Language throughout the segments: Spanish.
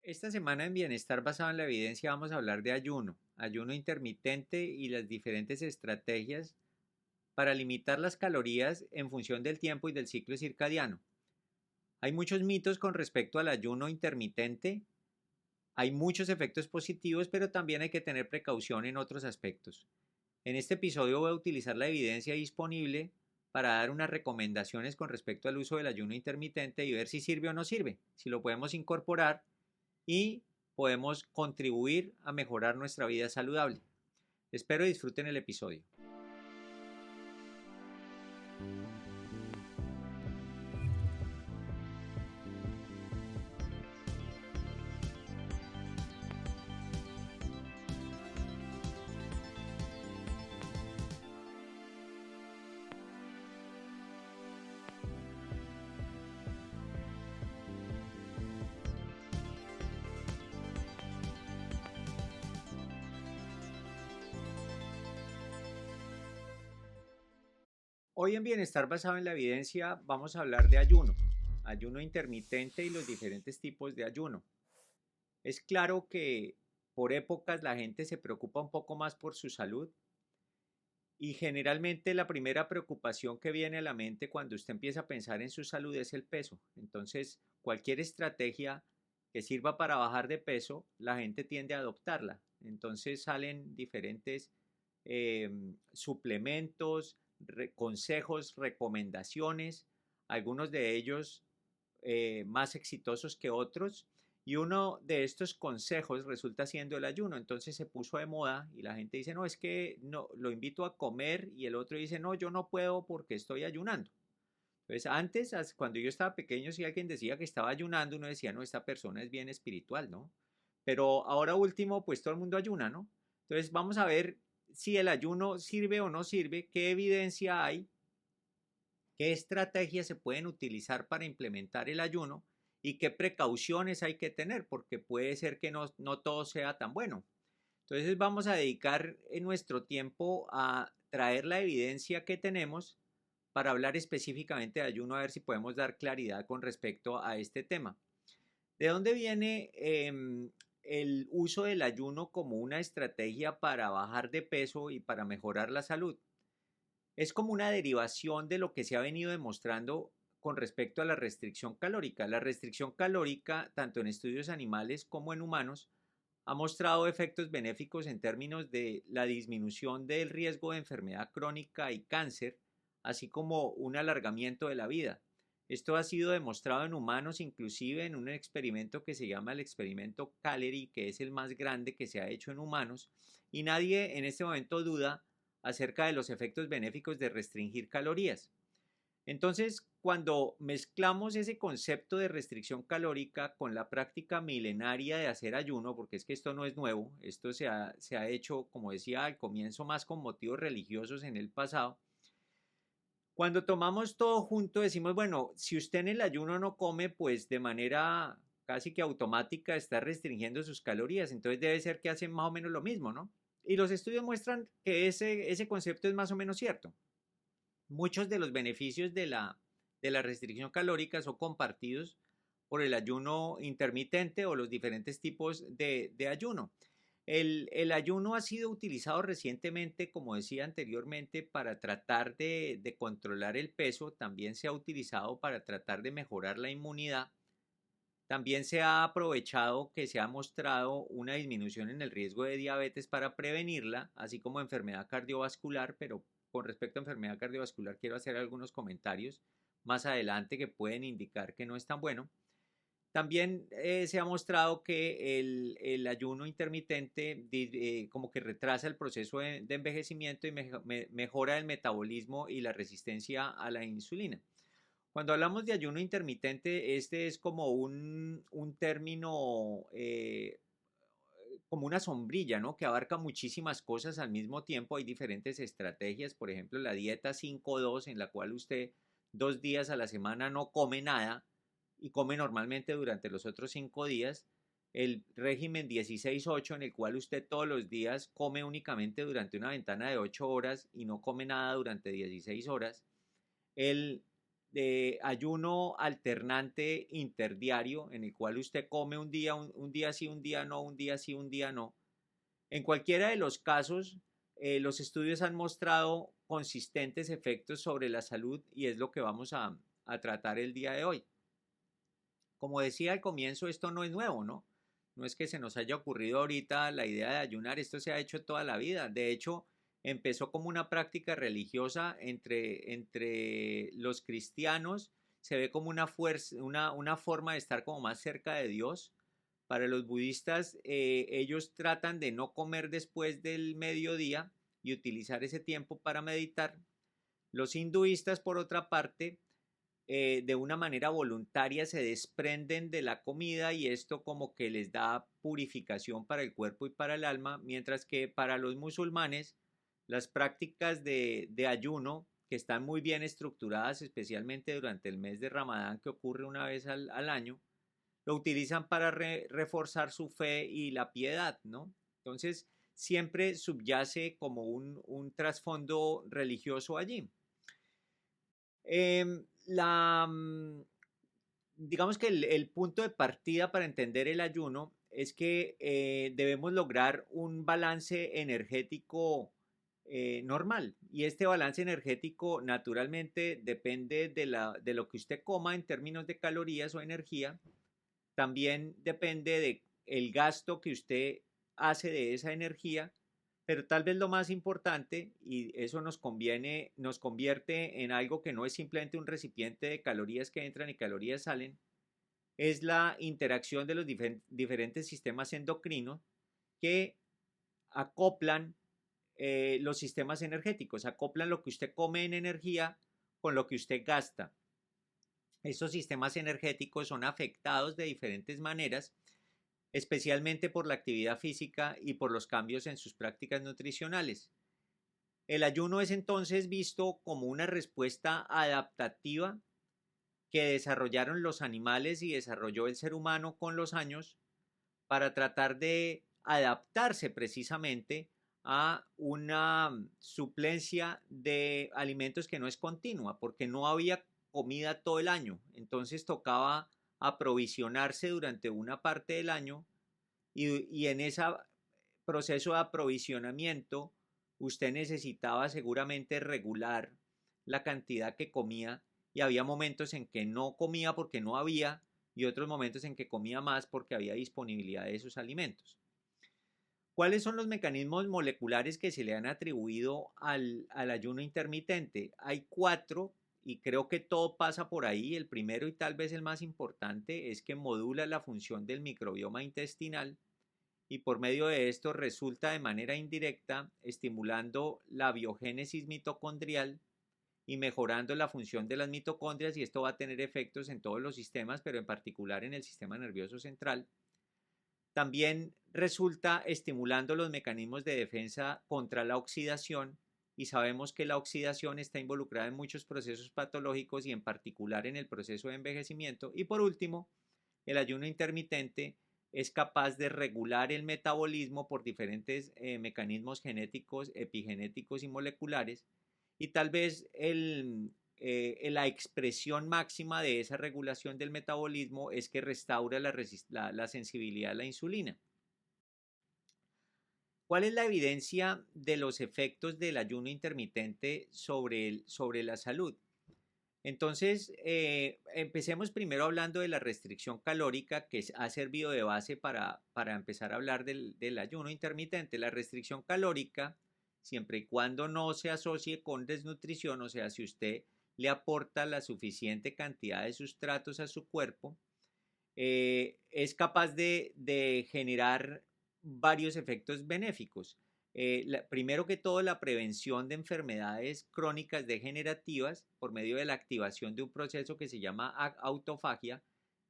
Esta semana en Bienestar Basado en la Evidencia vamos a hablar de ayuno, ayuno intermitente y las diferentes estrategias para limitar las calorías en función del tiempo y del ciclo circadiano. Hay muchos mitos con respecto al ayuno intermitente, hay muchos efectos positivos, pero también hay que tener precaución en otros aspectos. En este episodio voy a utilizar la evidencia disponible para dar unas recomendaciones con respecto al uso del ayuno intermitente y ver si sirve o no sirve, si lo podemos incorporar y podemos contribuir a mejorar nuestra vida saludable. Espero disfruten el episodio. Hoy en Bienestar Basado en la Evidencia vamos a hablar de ayuno, ayuno intermitente y los diferentes tipos de ayuno. Es claro que por épocas la gente se preocupa un poco más por su salud y generalmente la primera preocupación que viene a la mente cuando usted empieza a pensar en su salud es el peso. Entonces, cualquier estrategia que sirva para bajar de peso, la gente tiende a adoptarla. Entonces salen diferentes suplementos, consejos, recomendaciones, algunos de ellos más exitosos que otros. Y uno de estos consejos resulta siendo el ayuno. Entonces se puso de moda y la gente dice, no, es que no, lo invito a comer y el otro dice, no, yo no puedo porque estoy ayunando. Entonces antes, cuando yo estaba pequeño, si alguien decía que estaba ayunando, uno decía, no, esta persona es bien espiritual, ¿no? Pero ahora último, pues todo el mundo ayuna, ¿no? Entonces vamos a ver si el ayuno sirve o no sirve, qué evidencia hay, qué estrategias se pueden utilizar para implementar el ayuno y qué precauciones hay que tener, porque puede ser que no todo sea tan bueno. Entonces vamos a dedicar nuestro tiempo a traer la evidencia que tenemos para hablar específicamente de ayuno, a ver si podemos dar claridad con respecto a este tema. ¿De dónde viene el uso del ayuno como una estrategia para bajar de peso y para mejorar la salud? Es como una derivación de lo que se ha venido demostrando con respecto a la restricción calórica. La restricción calórica, tanto en estudios animales como en humanos, ha mostrado efectos benéficos en términos de la disminución del riesgo de enfermedad crónica y cáncer, así como un alargamiento de la vida. Esto ha sido demostrado en humanos, inclusive en un experimento que se llama el experimento Calery, que es el más grande que se ha hecho en humanos, y nadie en este momento duda acerca de los efectos benéficos de restringir calorías. Entonces, cuando mezclamos ese concepto de restricción calórica con la práctica milenaria de hacer ayuno, porque es que esto no es nuevo, esto se ha hecho, como decía al comienzo, más con motivos religiosos en el pasado. Cuando tomamos todo junto decimos, bueno, si usted en el ayuno no come, pues de manera casi que automática está restringiendo sus calorías, entonces debe ser que hacen más o menos lo mismo, ¿no? Y los estudios muestran que ese concepto es más o menos cierto. Muchos de los beneficios de la restricción calórica son compartidos por el ayuno intermitente o los diferentes tipos de ayuno. El ayuno ha sido utilizado recientemente, como decía anteriormente, para tratar de controlar el peso, también se ha utilizado para tratar de mejorar la inmunidad, también se ha aprovechado que se ha mostrado una disminución en el riesgo de diabetes para prevenirla, así como enfermedad cardiovascular, pero con respecto a enfermedad cardiovascular quiero hacer algunos comentarios más adelante que pueden indicar que no es tan bueno. También se ha mostrado que el ayuno intermitente como que retrasa el proceso de envejecimiento y mejora el metabolismo y la resistencia a la insulina. Cuando hablamos de ayuno intermitente, este es como un término, como una sombrilla, ¿no? Que abarca muchísimas cosas al mismo tiempo. Hay diferentes estrategias, por ejemplo, la dieta 5-2, en la cual usted 2 días a la semana no come nada y come normalmente durante los otros 5 días. El régimen 16-8, en el cual usted todos los días come únicamente durante una ventana de 8 horas y no come nada durante 16 horas. El de ayuno alternante interdiario, en el cual usted come un día sí, un día no, un día sí, un día no. En cualquiera de los casos, los estudios han mostrado consistentes efectos sobre la salud y es lo que vamos a tratar el día de hoy. Como decía al comienzo, esto no es nuevo, ¿no? No es que se nos haya ocurrido ahorita la idea de ayunar, esto se ha hecho toda la vida. De hecho, empezó como una práctica religiosa entre los cristianos, se ve como una fuerza, una forma de estar como más cerca de Dios. Para los budistas, ellos tratan de no comer después del mediodía y utilizar ese tiempo para meditar. Los hinduistas, por otra parte, de una manera voluntaria se desprenden de la comida y esto como que les da purificación para el cuerpo y para el alma, mientras que para los musulmanes las prácticas de ayuno, que están muy bien estructuradas, especialmente durante el mes de Ramadán, que ocurre una vez al año, lo utilizan para reforzar su fe y la piedad, ¿no? Entonces, siempre subyace como un trasfondo religioso allí. Eh, la, digamos que el punto de partida para entender el ayuno es que debemos lograr un balance energético normal. Y este balance energético naturalmente depende de lo que usted coma en términos de calorías o energía. También depende de el gasto que usted hace de esa energía, pero tal vez lo más importante, y eso nos convierte en algo que no es simplemente un recipiente de calorías que entran y calorías salen, es la interacción de los diferentes sistemas endocrinos que acoplan los sistemas energéticos, acoplan lo que usted come en energía con lo que usted gasta. Estos sistemas energéticos son afectados de diferentes maneras, especialmente por la actividad física y por los cambios en sus prácticas nutricionales. El ayuno es entonces visto como una respuesta adaptativa que desarrollaron los animales y desarrolló el ser humano con los años para tratar de adaptarse precisamente a una suplencia de alimentos que no es continua, porque no había comida todo el año, entonces tocaba aprovisionarse durante una parte del año y en ese proceso de aprovisionamiento usted necesitaba seguramente regular la cantidad que comía y había momentos en que no comía porque no había y otros momentos en que comía más porque había disponibilidad de esos alimentos. ¿Cuáles son los mecanismos moleculares que se le han atribuido al ayuno intermitente? Hay cuatro y creo que todo pasa por ahí. El primero y tal vez el más importante es que modula la función del microbioma intestinal y por medio de esto resulta de manera indirecta estimulando la biogénesis mitocondrial y mejorando la función de las mitocondrias y esto va a tener efectos en todos los sistemas, pero en particular en el sistema nervioso central. También resulta estimulando los mecanismos de defensa contra la oxidación y sabemos que la oxidación está involucrada en muchos procesos patológicos y en particular en el proceso de envejecimiento. Y por último, el ayuno intermitente es capaz de regular el metabolismo por diferentes mecanismos genéticos, epigenéticos y moleculares y tal vez la expresión máxima de esa regulación del metabolismo es que restaura la sensibilidad a la insulina. ¿Cuál es la evidencia de los efectos del ayuno intermitente sobre la salud? Entonces, empecemos primero hablando de la restricción calórica que ha servido de base para empezar a hablar del ayuno intermitente. La restricción calórica, siempre y cuando no se asocie con desnutrición, o sea, si usted le aporta la suficiente cantidad de sustratos a su cuerpo, es capaz de generar varios efectos benéficos. Primero que todo, la prevención de enfermedades crónicas degenerativas por medio de la activación de un proceso que se llama autofagia,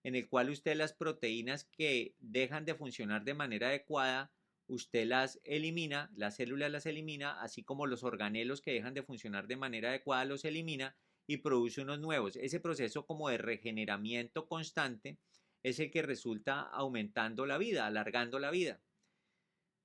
en el cual usted las proteínas que dejan de funcionar de manera adecuada, usted las elimina, las células las elimina, así como los organelos que dejan de funcionar de manera adecuada los elimina y produce unos nuevos. Ese proceso como de regeneramiento constante es el que resulta aumentando la vida, alargando la vida.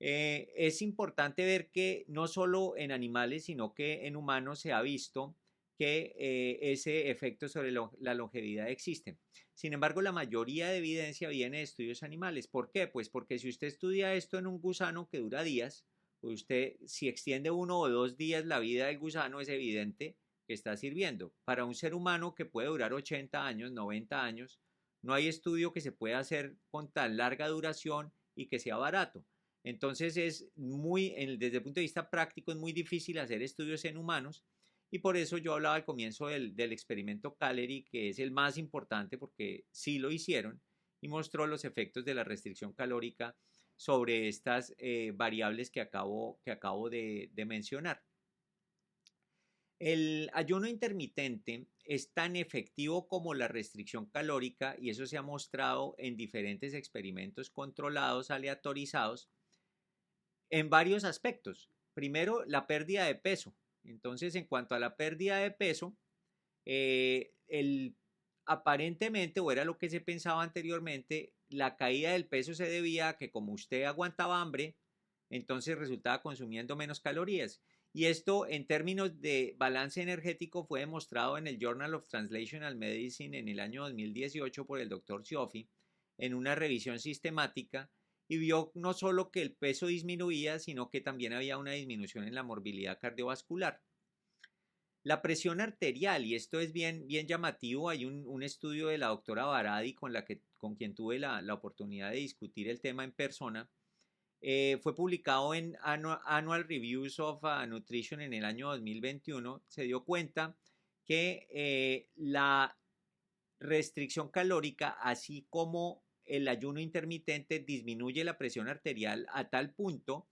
Es importante ver que no solo en animales, sino que en humanos se ha visto que ese efecto sobre la longevidad existe. Sin embargo, la mayoría de evidencia viene de estudios animales. ¿Por qué? Pues porque si usted estudia esto en un gusano que dura días, pues usted si extiende 1 o 2 días la vida del gusano es evidente que está sirviendo. Para un ser humano que puede durar 80 años, 90 años, no hay estudio que se pueda hacer con tan larga duración y que sea barato. Entonces desde el punto de vista práctico es muy difícil hacer estudios en humanos y por eso yo hablaba al comienzo del experimento Callery, que es el más importante porque sí lo hicieron y mostró los efectos de la restricción calórica sobre estas variables que acabo de mencionar. El ayuno intermitente es tan efectivo como la restricción calórica y eso se ha mostrado en diferentes experimentos controlados, aleatorizados, en varios aspectos. Primero, la pérdida de peso. Entonces, en cuanto a la pérdida de peso, aparentemente, o era lo que se pensaba anteriormente, la caída del peso se debía a que como usted aguantaba hambre, entonces resultaba consumiendo menos calorías. Y esto en términos de balance energético fue demostrado en el Journal of Translational Medicine en el año 2018 por el doctor Cioffi en una revisión sistemática y vio no solo que el peso disminuía, sino que también había una disminución en la morbilidad cardiovascular. La presión arterial, y esto es bien llamativo, hay un estudio de la doctora Baradi con quien tuve la oportunidad de discutir el tema en persona, fue publicado en Annual Reviews of Nutrition en el año 2021, se dio cuenta que la restricción calórica, así como el ayuno intermitente, disminuye la presión arterial a tal punto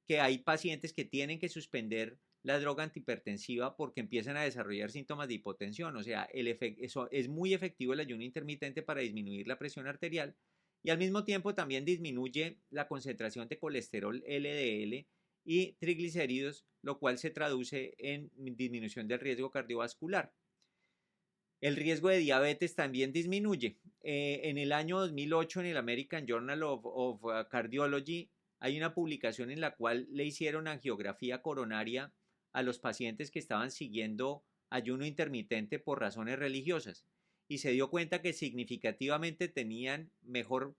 que hay pacientes que tienen que suspender la droga antihipertensiva porque empiezan a desarrollar síntomas de hipotensión. O sea, eso es muy efectivo el ayuno intermitente para disminuir la presión arterial y al mismo tiempo también disminuye la concentración de colesterol LDL y triglicéridos, lo cual se traduce en disminución del riesgo cardiovascular. El riesgo de diabetes también disminuye. En el año 2008, en el American Journal of Cardiology, hay una publicación en la cual le hicieron angiografía coronaria a los pacientes que estaban siguiendo ayuno intermitente por razones religiosas y se dio cuenta que significativamente tenían mejor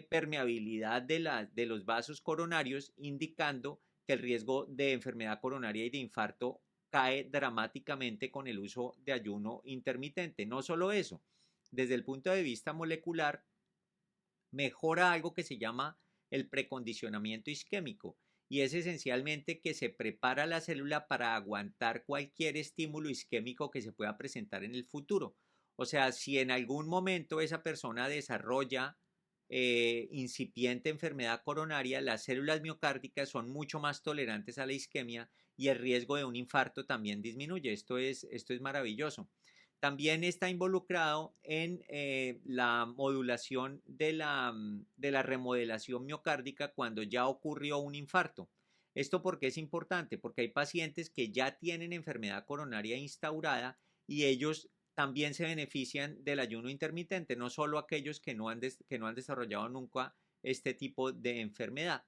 permeabilidad de los vasos coronarios, indicando que el riesgo de enfermedad coronaria y de infarto cae dramáticamente con el uso de ayuno intermitente. No solo eso, desde el punto de vista molecular, mejora algo que se llama el precondicionamiento isquémico y es esencialmente que se prepara la célula para aguantar cualquier estímulo isquémico que se pueda presentar en el futuro. O sea, si en algún momento esa persona desarrolla incipiente enfermedad coronaria, las células miocárdicas son mucho más tolerantes a la isquemia y el riesgo de un infarto también disminuye. Esto es maravilloso. También está involucrado en la modulación de la remodelación miocárdica cuando ya ocurrió un infarto. ¿Esto por qué es importante? Porque hay pacientes que ya tienen enfermedad coronaria instaurada y ellos también se benefician del ayuno intermitente, no solo aquellos que no han desarrollado nunca este tipo de enfermedad.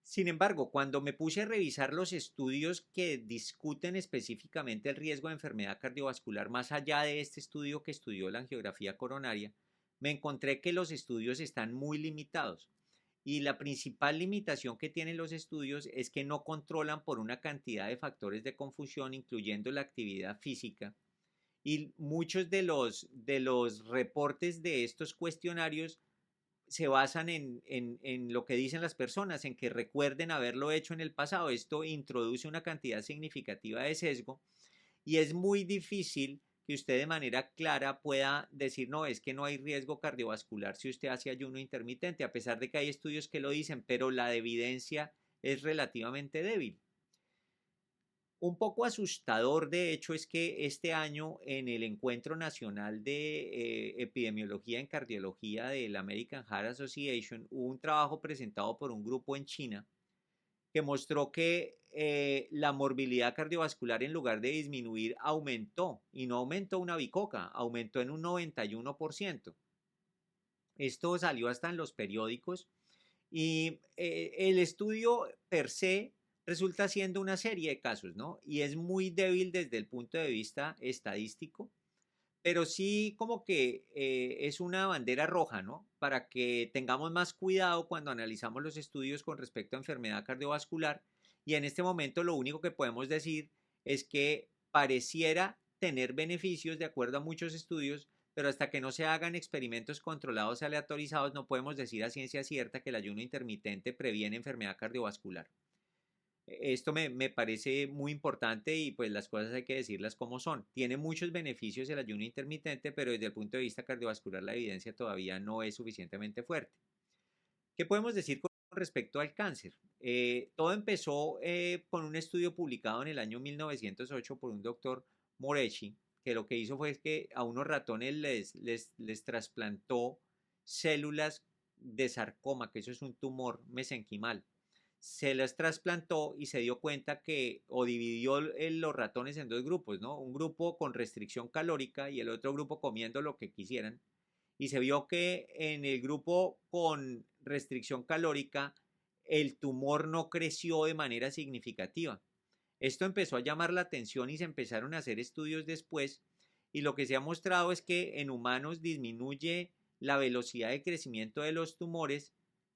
Sin embargo, cuando me puse a revisar los estudios que discuten específicamente el riesgo de enfermedad cardiovascular, más allá de este estudio que estudió la angiografía coronaria, me encontré que los estudios están muy limitados. Y la principal limitación que tienen los estudios es que no controlan por una cantidad de factores de confusión, incluyendo la actividad física. Y muchos de los reportes de estos cuestionarios se basan en lo que dicen las personas, en que recuerden haberlo hecho en el pasado. Esto introduce una cantidad significativa de sesgo y es muy difícil que usted de manera clara pueda decir, no, es que no hay riesgo cardiovascular si usted hace ayuno intermitente, a pesar de que hay estudios que lo dicen, pero la evidencia es relativamente débil. Un poco asustador, de hecho, es que este año en el Encuentro Nacional de Epidemiología en Cardiología de la American Heart Association hubo un trabajo presentado por un grupo en China que mostró que la morbilidad cardiovascular en lugar de disminuir aumentó y no aumentó una bicoca, aumentó en un 91%. Esto salió hasta en los periódicos y el estudio per se resulta siendo una serie de casos, ¿no? Y es muy débil desde el punto de vista estadístico, pero sí como que es una bandera roja, ¿no? Para que tengamos más cuidado cuando analizamos los estudios con respecto a enfermedad cardiovascular. Y en este momento lo único que podemos decir es que pareciera tener beneficios de acuerdo a muchos estudios, pero hasta que no se hagan experimentos controlados aleatorizados no podemos decir a ciencia cierta que el ayuno intermitente previene enfermedad cardiovascular. Esto me parece muy importante y pues las cosas hay que decirlas como son. Tiene muchos beneficios el ayuno intermitente, pero desde el punto de vista cardiovascular la evidencia todavía no es suficientemente fuerte. ¿Qué podemos decir con respecto al cáncer? Todo empezó con un estudio publicado en el año 1908 por un doctor Moretti, que lo que hizo fue que a unos ratones les trasplantó células de sarcoma, que eso es un tumor mesenquimal. Se las trasplantó y se dio cuenta que, o dividió los ratones en dos grupos, ¿no? Un grupo con restricción calórica y el otro grupo comiendo lo que quisieran, y se vio que en el grupo con restricción calórica el tumor no creció de manera significativa. Esto empezó a llamar la atención y se empezaron a hacer estudios después, y lo que se ha mostrado es que en humanos disminuye la velocidad de crecimiento de los tumores,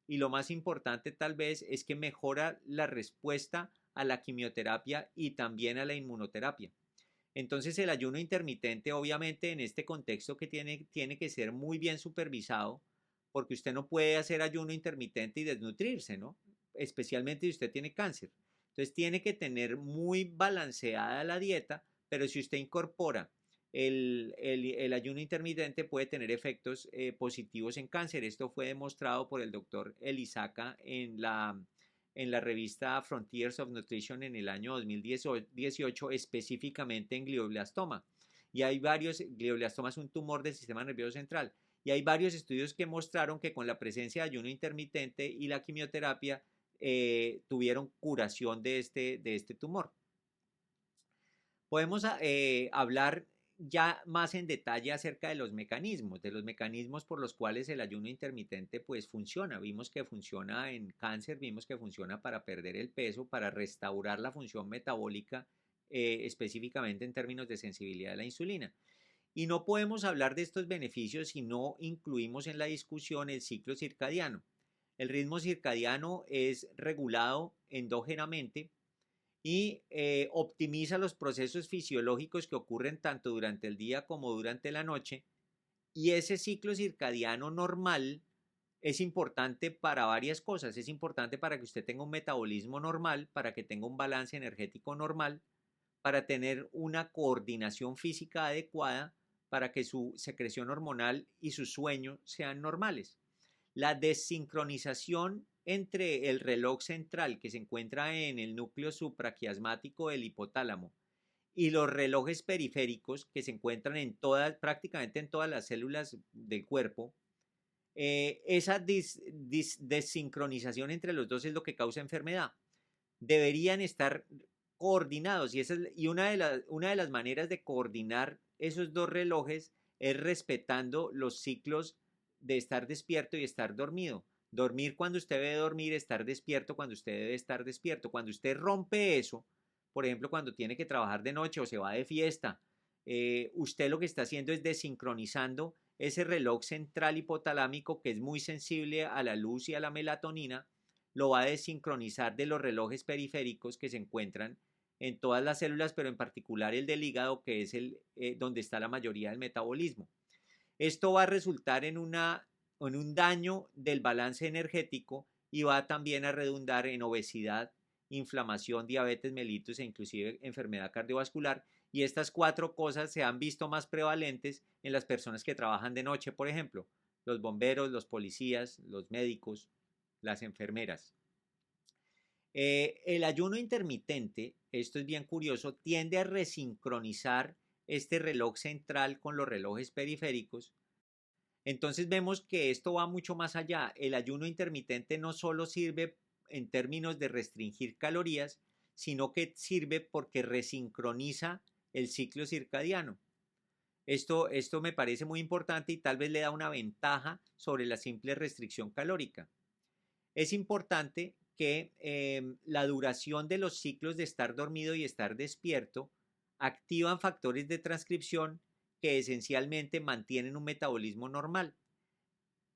y lo más importante tal vez es que mejora la respuesta a la quimioterapia y también a la inmunoterapia. Entonces el ayuno intermitente, obviamente en este contexto que tiene que ser muy bien supervisado, porque usted no puede hacer ayuno intermitente y desnutrirse, ¿no? Especialmente si usted tiene cáncer. Entonces tiene que tener muy balanceada la dieta, pero si usted incorpora el ayuno intermitente puede tener efectos positivos en cáncer. Esto fue demostrado por el doctor Elisaka en la revista Frontiers of Nutrition en el año 2018, específicamente en glioblastoma. Y hay varios, glioblastoma es un tumor del sistema nervioso central, y hay varios estudios que mostraron que con la presencia de ayuno intermitente y la quimioterapia tuvieron curación de este tumor. Podemos hablar ya más en detalle acerca de los mecanismos por los cuales el ayuno intermitente pues funciona. Vimos que funciona en cáncer, vimos que funciona para perder el peso, para restaurar la función metabólica, específicamente en términos de sensibilidad a la insulina. Y no podemos hablar de estos beneficios si no incluimos en la discusión el ciclo circadiano. El ritmo circadiano es regulado endógenamente y optimiza los procesos fisiológicos que ocurren tanto durante el día como durante la noche. Y ese ciclo circadiano normal es importante para varias cosas. Es importante para que usted tenga un metabolismo normal, para que tenga un balance energético normal, para tener una coordinación física adecuada, para que su secreción hormonal y su sueño sean normales. La desincronización entre el reloj central que se encuentra en el núcleo supraquiasmático del hipotálamo y los relojes periféricos que se encuentran en prácticamente en todas las células del cuerpo, esa desincronización entre los dos es lo que causa enfermedad. Deberían estar coordinados, y una de las maneras de coordinar esos dos relojes es respetando los ciclos de estar despierto y estar dormido. Dormir cuando usted debe dormir, estar despierto cuando usted debe estar despierto. Cuando usted rompe eso, por ejemplo, cuando tiene que trabajar de noche o se va de fiesta, usted lo que está haciendo es desincronizando ese reloj central hipotalámico que es muy sensible a la luz y a la melatonina. Lo va a desincronizar de los relojes periféricos que se encuentran en todas las células, pero en particular el del hígado, que es donde está la mayoría del metabolismo. Esto va a resultar en un daño del balance energético y va también a redundar en obesidad, inflamación, diabetes mellitus e inclusive enfermedad cardiovascular. Y estas cuatro cosas se han visto más prevalentes en las personas que trabajan de noche, por ejemplo, los bomberos, los policías, los médicos, las enfermeras. El ayuno intermitente, esto es bien curioso, tiende a resincronizar este reloj central con los relojes periféricos. Entonces vemos que esto va mucho más allá. El ayuno intermitente no solo sirve en términos de restringir calorías, sino que sirve porque resincroniza el ciclo circadiano. Esto me parece muy importante y tal vez le da una ventaja sobre la simple restricción calórica. Es importante que la duración de los ciclos de estar dormido y estar despierto activan factores de transcripción que esencialmente mantienen un metabolismo normal.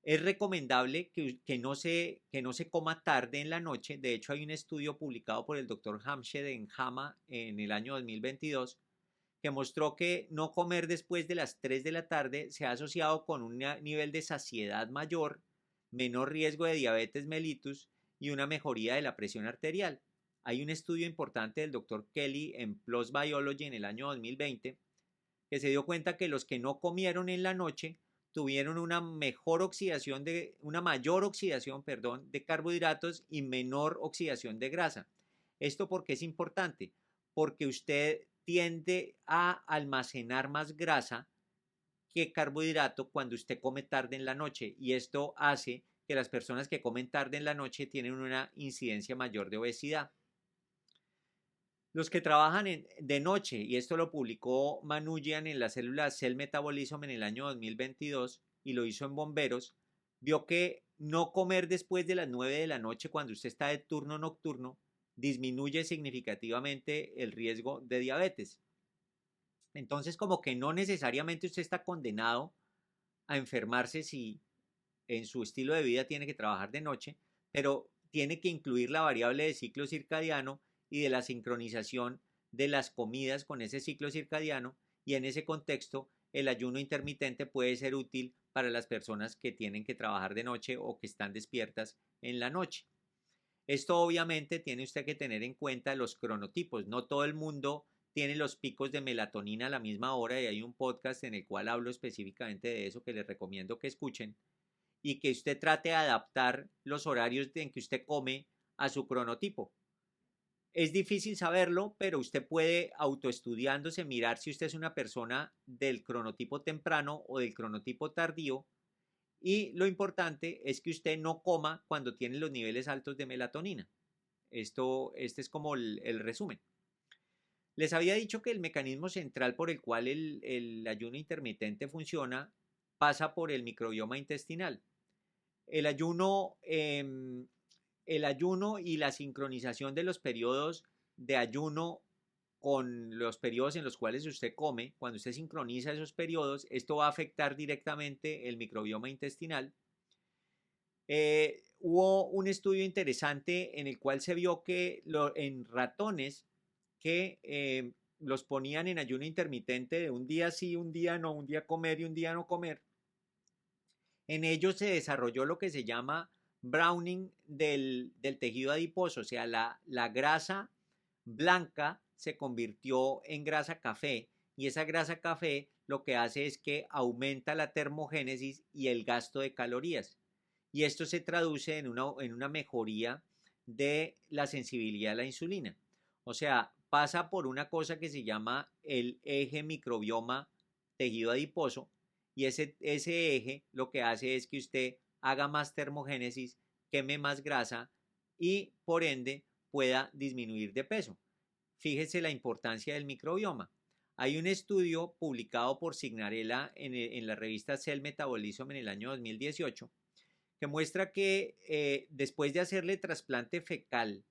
Es recomendable que no se coma tarde en la noche. De hecho, hay un estudio publicado por el doctor Hamshed en JAMA en el año 2022 que mostró que no comer después de las 3 de la tarde se ha asociado con un nivel de saciedad mayor, menor riesgo de diabetes mellitus y una mejoría de la presión arterial. Hay un estudio importante del doctor Kelly en PLOS Biology en el año 2020 que se dio cuenta que los que no comieron en la noche tuvieron una mayor oxidación de carbohidratos y menor oxidación de grasa. ¿Esto por qué es importante? Porque usted tiende a almacenar más grasa que carbohidrato cuando usted come tarde en la noche, y esto hace que las personas que comen tarde en la noche tienen una incidencia mayor de obesidad. Los que trabajan de noche, y esto lo publicó Manouchian en la célula Cell Metabolism en el año 2022 y lo hizo en bomberos, vio que no comer después de las 9 de la noche cuando usted está de turno nocturno disminuye significativamente el riesgo de diabetes. Entonces, como que no necesariamente usted está condenado a enfermarse si en su estilo de vida tiene que trabajar de noche, pero tiene que incluir la variable de ciclo circadiano y de la sincronización de las comidas con ese ciclo circadiano, y en ese contexto el ayuno intermitente puede ser útil para las personas que tienen que trabajar de noche o que están despiertas en la noche. Esto obviamente tiene usted que tener en cuenta los cronotipos. No todo el mundo tiene los picos de melatonina a la misma hora, y hay un podcast en el cual hablo específicamente de eso que les recomiendo que escuchen, y que usted trate de adaptar los horarios en que usted come a su cronotipo. Es difícil saberlo, pero usted puede, autoestudiándose, mirar si usted es una persona del cronotipo temprano o del cronotipo tardío, y lo importante es que usted no coma cuando tiene los niveles altos de melatonina. Este es como el resumen. Les había dicho que el mecanismo central por el cual el ayuno intermitente funciona pasa por el microbioma intestinal. El ayuno, el ayuno y la sincronización de los periodos de ayuno con los periodos en los cuales usted come, cuando usted sincroniza esos periodos, esto va a afectar directamente el microbioma intestinal. Hubo un estudio interesante en el cual se vio que en ratones que los ponían en ayuno intermitente de un día sí, un día no, un día comer y un día no comer, en ellos se desarrolló lo que se llama browning del tejido adiposo, o sea, la grasa blanca se convirtió en grasa café, y esa grasa café lo que hace es que aumenta la termogénesis y el gasto de calorías, y esto se traduce en una mejoría de la sensibilidad a la insulina. O sea, pasa por una cosa que se llama el eje microbioma tejido adiposo, y ese eje lo que hace es que usted haga más termogénesis, queme más grasa y por ende pueda disminuir de peso. Fíjese la importancia del microbioma. Hay un estudio publicado por Signarella en la revista Cell Metabolism en el año 2018 que muestra que después de hacerle trasplante fecal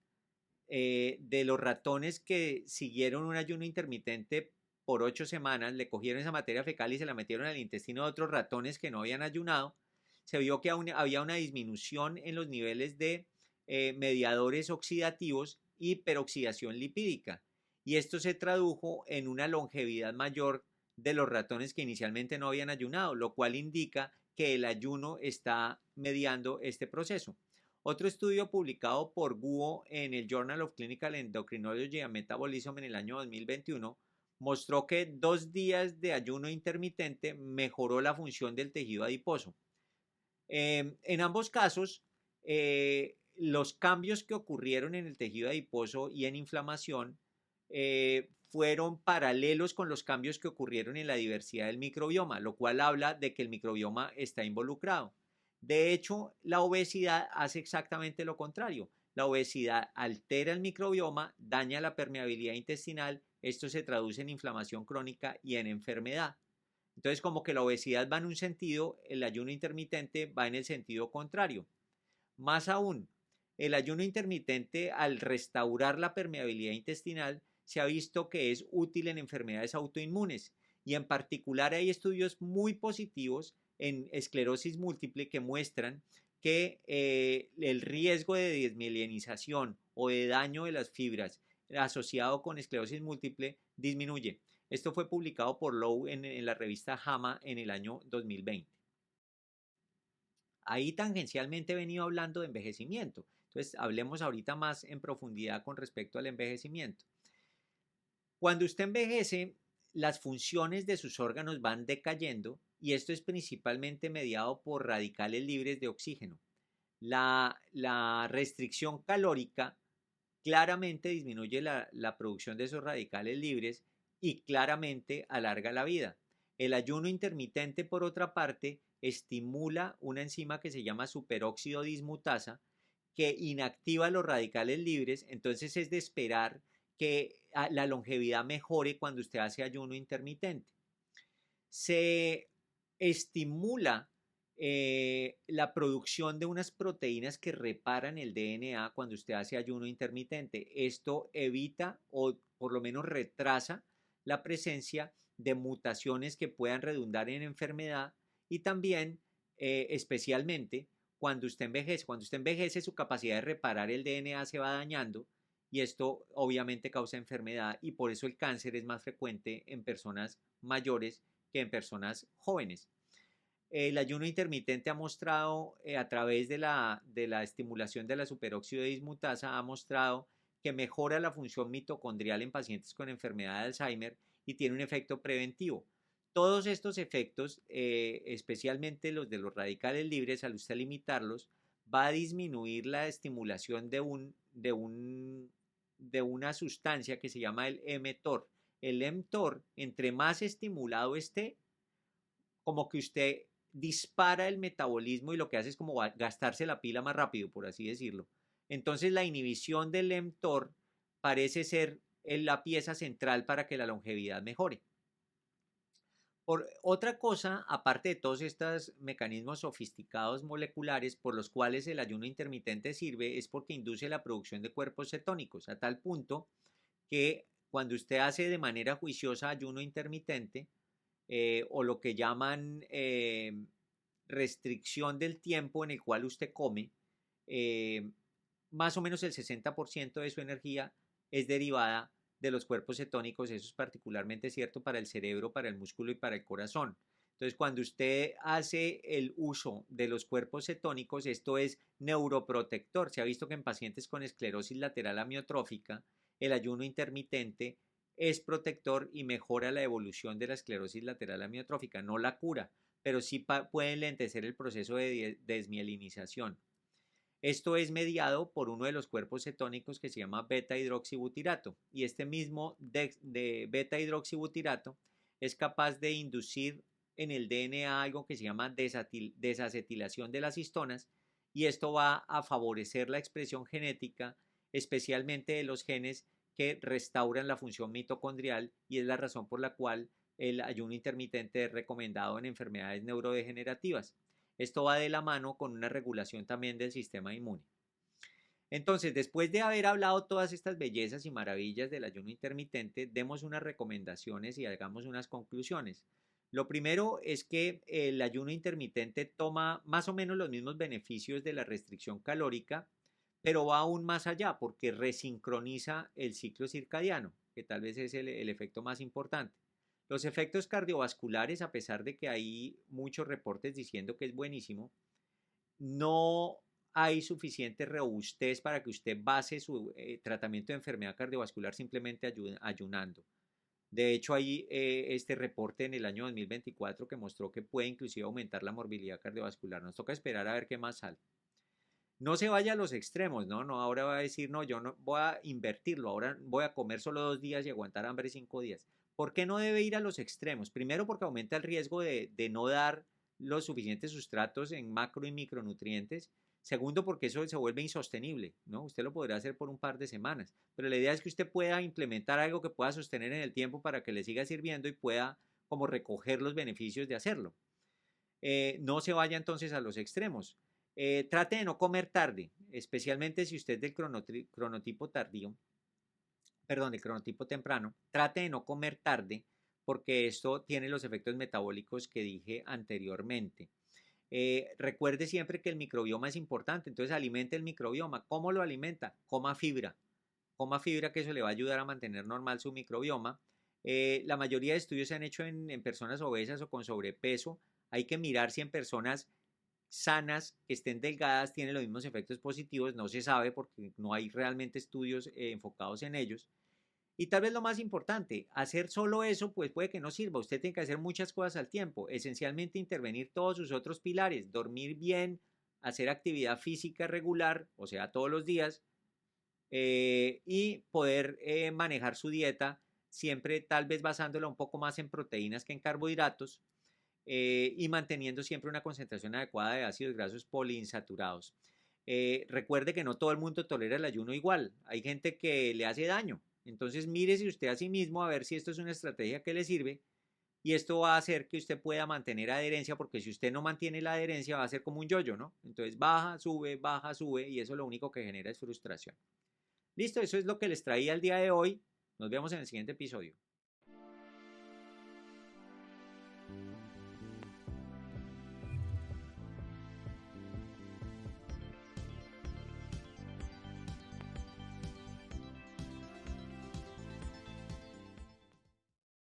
de los ratones que siguieron un ayuno intermitente por 8 semanas, le cogieron esa materia fecal y se la metieron al intestino de otros ratones que no habían ayunado, se vio que había una disminución en los niveles de mediadores oxidativos y peroxidación lipídica. Y esto se tradujo en una longevidad mayor de los ratones que inicialmente no habían ayunado, lo cual indica que el ayuno está mediando este proceso. Otro estudio publicado por Guo en el Journal of Clinical Endocrinology and Metabolism en el año 2021 mostró que 2 días de ayuno intermitente mejoró la función del tejido adiposo. En ambos casos, los cambios que ocurrieron en el tejido adiposo y en inflamación fueron paralelos con los cambios que ocurrieron en la diversidad del microbioma, lo cual habla de que el microbioma está involucrado. De hecho, la obesidad hace exactamente lo contrario. La obesidad altera el microbioma, daña la permeabilidad intestinal, esto se traduce en inflamación crónica y en enfermedad. Entonces, como que la obesidad va en un sentido, el ayuno intermitente va en el sentido contrario. Más aún, el ayuno intermitente, al restaurar la permeabilidad intestinal, se ha visto que es útil en enfermedades autoinmunes y en particular hay estudios muy positivos en esclerosis múltiple que muestran que el riesgo de desmielinización o de daño de las fibras asociado con esclerosis múltiple disminuye. Esto fue publicado por Lowe en la revista JAMA en el año 2020. Ahí tangencialmente he venido hablando de envejecimiento. Entonces, hablemos ahorita más en profundidad con respecto al envejecimiento. Cuando usted envejece, las funciones de sus órganos van decayendo y esto es principalmente mediado por radicales libres de oxígeno. La restricción calórica claramente disminuye la producción de esos radicales libres y claramente alarga la vida. El ayuno intermitente, por otra parte, estimula una enzima que se llama superóxido dismutasa que inactiva los radicales libres, entonces es de esperar que la longevidad mejore cuando usted hace ayuno intermitente. Se estimula la producción de unas proteínas que reparan el DNA cuando usted hace ayuno intermitente. Esto evita o por lo menos retrasa la presencia de mutaciones que puedan redundar en enfermedad y también, especialmente, cuando usted envejece, su capacidad de reparar el DNA se va dañando y esto obviamente causa enfermedad y por eso el cáncer es más frecuente en personas mayores que en personas jóvenes. El ayuno intermitente ha mostrado, a través de la estimulación de la superóxido dismutasa, ha mostrado que mejora la función mitocondrial en pacientes con enfermedad de Alzheimer y tiene un efecto preventivo. Todos estos efectos, especialmente los de los radicales libres, al usted limitarlos, va a disminuir la estimulación de una sustancia que se llama el mTOR. El mTOR, entre más estimulado esté, como que usted dispara el metabolismo y lo que hace es como gastarse la pila más rápido, por así decirlo. Entonces la inhibición del mTOR parece ser la pieza central para que la longevidad mejore. Por otra cosa, aparte de todos estos mecanismos sofisticados moleculares por los cuales el ayuno intermitente sirve, es porque induce la producción de cuerpos cetónicos, a tal punto que cuando usted hace de manera juiciosa ayuno intermitente, o lo que llaman restricción del tiempo en el cual usted come, eh, más o menos el 60% de su energía es derivada de los cuerpos cetónicos. Eso es particularmente cierto para el cerebro, para el músculo y para el corazón. Entonces, cuando usted hace el uso de los cuerpos cetónicos, esto es neuroprotector. Se ha visto que en pacientes con esclerosis lateral amiotrófica, el ayuno intermitente es protector y mejora la evolución de la esclerosis lateral amiotrófica. No la cura, pero sí puede enlentecer el proceso de desmielinización. Esto es mediado por uno de los cuerpos cetónicos que se llama beta-hidroxibutirato y este mismo de beta-hidroxibutirato es capaz de inducir en el DNA algo que se llama desacetilación de las histonas y esto va a favorecer la expresión genética, especialmente de los genes que restauran la función mitocondrial y es la razón por la cual el ayuno intermitente es recomendado en enfermedades neurodegenerativas. Esto va de la mano con una regulación también del sistema inmune. Entonces, después de haber hablado todas estas bellezas y maravillas del ayuno intermitente, demos unas recomendaciones y hagamos unas conclusiones. Lo primero es que el ayuno intermitente toma más o menos los mismos beneficios de la restricción calórica, pero va aún más allá porque resincroniza el ciclo circadiano, que tal vez es el efecto más importante. Los efectos cardiovasculares, a pesar de que hay muchos reportes diciendo que es buenísimo, no hay suficiente robustez para que usted base su tratamiento de enfermedad cardiovascular simplemente ayunando. De hecho, hay este reporte en el año 2024 que mostró que puede inclusive aumentar la morbilidad cardiovascular. Nos toca esperar a ver qué más sale. No se vaya a los extremos, ¿no? No, ahora va a decir, no, yo no voy a invertirlo, ahora voy a comer solo 2 días y aguantar hambre 5 días. ¿Por qué no debe ir a los extremos? Primero, porque aumenta el riesgo de no dar los suficientes sustratos en macro y micronutrientes. Segundo, porque eso se vuelve insostenible, ¿no? Usted lo podrá hacer por un par de semanas, pero la idea es que usted pueda implementar algo que pueda sostener en el tiempo para que le siga sirviendo y pueda como recoger los beneficios de hacerlo. No se vaya entonces a los extremos. Trate de no comer tarde, especialmente si usted es del cronotipo tardío, perdón, del cronotipo temprano. Trate de no comer tarde porque esto tiene los efectos metabólicos que dije anteriormente. Recuerde siempre que el microbioma es importante, entonces alimente el microbioma. ¿Cómo lo alimenta? Coma fibra, que eso le va a ayudar a mantener normal su microbioma. La mayoría de estudios se han hecho en personas obesas o con sobrepeso. Hay que mirar si en personas sanas, que estén delgadas, tienen los mismos efectos positivos. No se sabe porque no hay realmente estudios enfocados en ellos. Y tal vez lo más importante, hacer solo eso, pues puede que no sirva. Usted tiene que hacer muchas cosas al tiempo. Esencialmente intervenir todos sus otros pilares, dormir bien, hacer actividad física regular, o sea, todos los días, y poder manejar su dieta, siempre tal vez basándola un poco más en proteínas que en carbohidratos, y manteniendo siempre una concentración adecuada de ácidos grasos poliinsaturados. Recuerde que no todo el mundo tolera el ayuno igual. Hay gente que le hace daño. Entonces mírese usted a sí mismo a ver si esto es una estrategia que le sirve, y esto va a hacer que usted pueda mantener adherencia, porque si usted no mantiene la adherencia va a ser como un yoyo, ¿no? Entonces baja, sube, y eso lo único que genera es frustración. Listo, eso es lo que les traía el día de hoy. Nos vemos en el siguiente episodio.